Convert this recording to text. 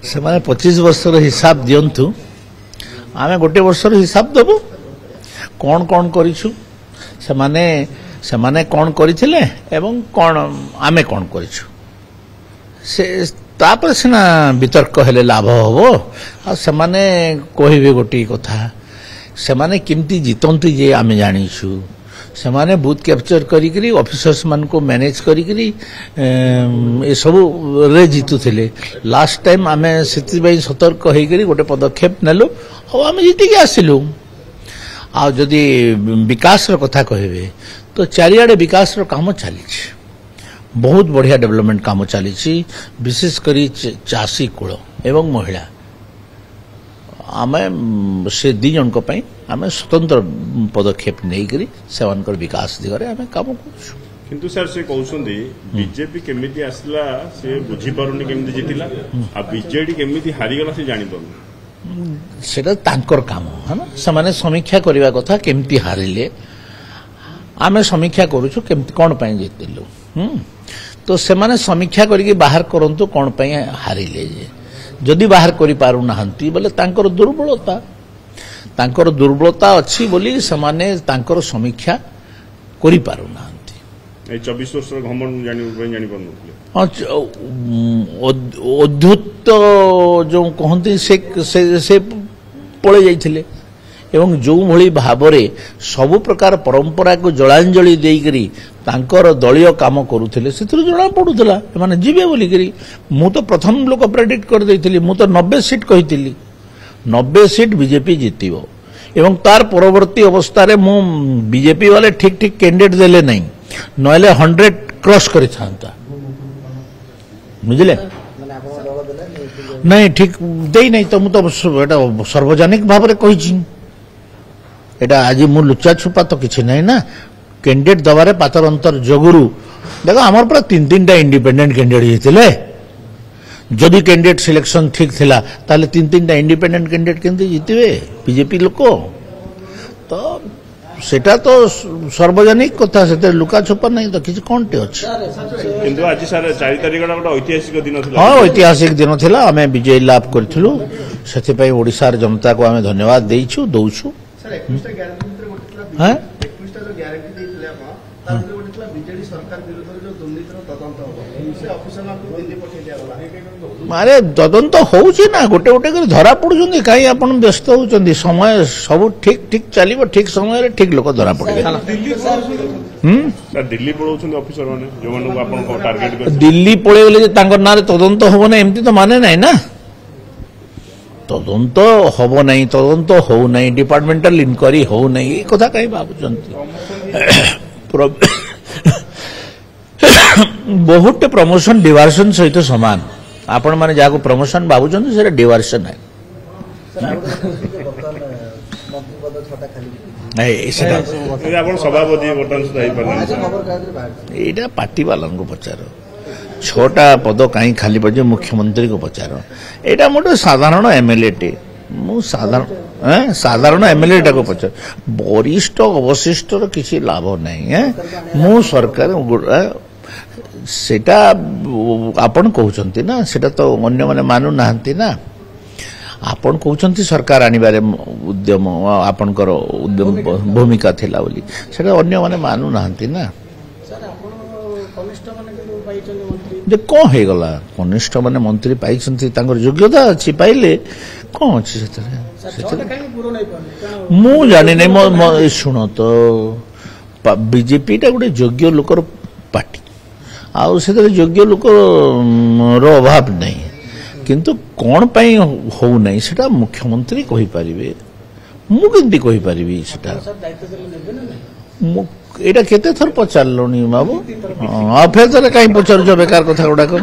से 25 वर्षर हिसाब दिंतु आमे गोटे वर्षर हिसाब देबु कौन कौन करिछु से माने कौन करिथिले एवं कौन आमे कौन करिछु से तापर सिना वितर्क हेले लाभ हबो आ से माने कहिबे गोटी कथा से माने किमती जितंती जे आमे जानिछु से माने बूथ कैप्चर करी ऑफिसर्स मान को मैनेज करी ए सब रे जीतु थिले लास्ट टाइम आमे सेति बई सतर्क होई करी गोटे पदक्षेप नेलु और आमे जीति के आसिलु आ जदी विकास रो कथा कहबे तो चारियाडे विकास रो काम चली बहुत बढ़िया डेवलपमेंट काम चली विशेष करी चासी कूल एवं महिला आमे से दी जन को पई आमे स्वतंत्र पदक्षेप नहीं करी सेवानकर विकास दिगरे आमे काम करछु किंतु सर से कहउछंदी बीजेपी केमिति आसला से बुझी पारुनी केमिति जितिला आ बीजेडी केमिति हारी गला से जानि पारुनी सेटा तांकर काम है ना समाने समीक्षा करबा कथा केमिति हारिले आमे समीक्षा करूछु केमिति कोन पई जितिलु तो सेमाने समीक्षा करके बाहर करंतु कोन पई हारिले जे जदि बाहर करि पारु नाहंती बोले तांकर दुर्बलता अछि बोली समाने तांकर समीक्षा करि पारु नाहंती ए 24 वर्ष घमंड जानि पारु अद्भुत जो कहंती से पळे जाइथिले एवं जो भली भाबरे सब प्रकार परंपरा को जलांजलि देइकरी तांकर दलीय काम करूथिले सेतिर जणा पडुथला माने जीवे बोली करी मु तो प्रथम लोक प्रेडिक्ट कर देइथिली मु तो 90 सीट कहिथिली 90 सीट बीजेपी जितिबो एवं तार परवर्ती अवस्था रे मु बीजेपी वाले ठीक ठीक कैंडिडेट देले नहीं नले 100 क्रॉस करि थांता बुझले नहीं ठीक देई नहीं तो मु तो एटा सार्वजनिक भाव रे कहिछि एटा आज मु लुचा छुपा तो किछि नहीं ना कैंडिडेट दबारे पातर अंतर जगुरु देखो आमर पूरा 3-3टा इंडिपेंडेंट कैंडिडेट हेतिले जदि कैंडिडेट सिलेक्शन ठीक थिला ताले 3-3टा इंडिपेंडेंट कैंडिडेट केंति जितिबे बीजेपी लोक तो सेटा तो सार्वजनिक कथा सेते लुका छुपा नहीं तो किछि कोनटे अछि किंतु आज सर 4 तारिख गोटे ऐतिहासिक दिन थिला हां ऐतिहासिक दिन थिला हमें विजय लाभ करथिलु सेति पई ओडिसा र जनता को हमें धन्यवाद देइछु दउछु सर 21 टा गारंटी भितर गोटे हां 21 टा जो गारंटी देइथिले आपण तार भितर गोटे थिला बीजेडी सरकार विरोध जो दुर्नीतिर तदंत हो से ऑफिसर मान को दिल्ली पठे दिया गला मारे तदंत होउछि ना गोटे गोटे कर धरा पडुछन्ती काई आपण व्यस्त होउछन्ती समय सब ठीक ठीक चलिबो ठीक समय रे ठीक लोक धरा पडबे सर दिल्ली पळौछन्ती ऑफिसर माने जो माने आपण को टारगेट कर दिल्ली पळे गेले जे तांकर नारे तदंत होबो ना एम्ति तो माने नाही ना तदंत होबो नाही तदंत हो नाही डिपार्टमेंटल इनक्वायरी हो नाही ए कथा काई बाबुछन्ती बहुत प्रमोशन डिवर्सन सहित समान आपण माने जाको प्रमोशन बाबुछन्ती सेटा डिवर्सन है नहीं सेटा आपण सभापति बटन सही पर एटा पार्टी वालन को पचारो 6टा पद कहीं खाली पड़े मुख्यमंत्री को पचारो एटा मोटे साधारण एमएलए टे मु साधारण एमएलए टा को पचार वरिष्ठ अवशिष्ट किसी लाभ नहीं है मु सरकार सेटा आपण कहउचंती ना सेटा तो अन्य माने मानु नाहंती ना आपण कहउचंती सरकार आनिबारे उद्यम आपनकर उद्यम भूमिका थिला बोली सेटा अन्य माने मानु नाहंती ना सर आपण कनिष्ठ माने के पाइचन मंत्री जे को हे गला कनिष्ठ माने मंत्री पाइचंती तांकर योग्यता अछि पाइले को अछि सेतरे काई पूरो नै पाने मु जानि नै म सुनो तो बीजेपी टा गुटे योग्य लोकर पार्टी आउ से योग्य लोक रो अभाव नहीं किंतु कौन पाई हो नहीं सेटा मुख्यमंत्री कहि परिबे मु केंति कहि परिबी सेटा एटा केते थर पचारलोनी बाबू आ फेर तरे काई पचार जो बेकार कथा गुडा को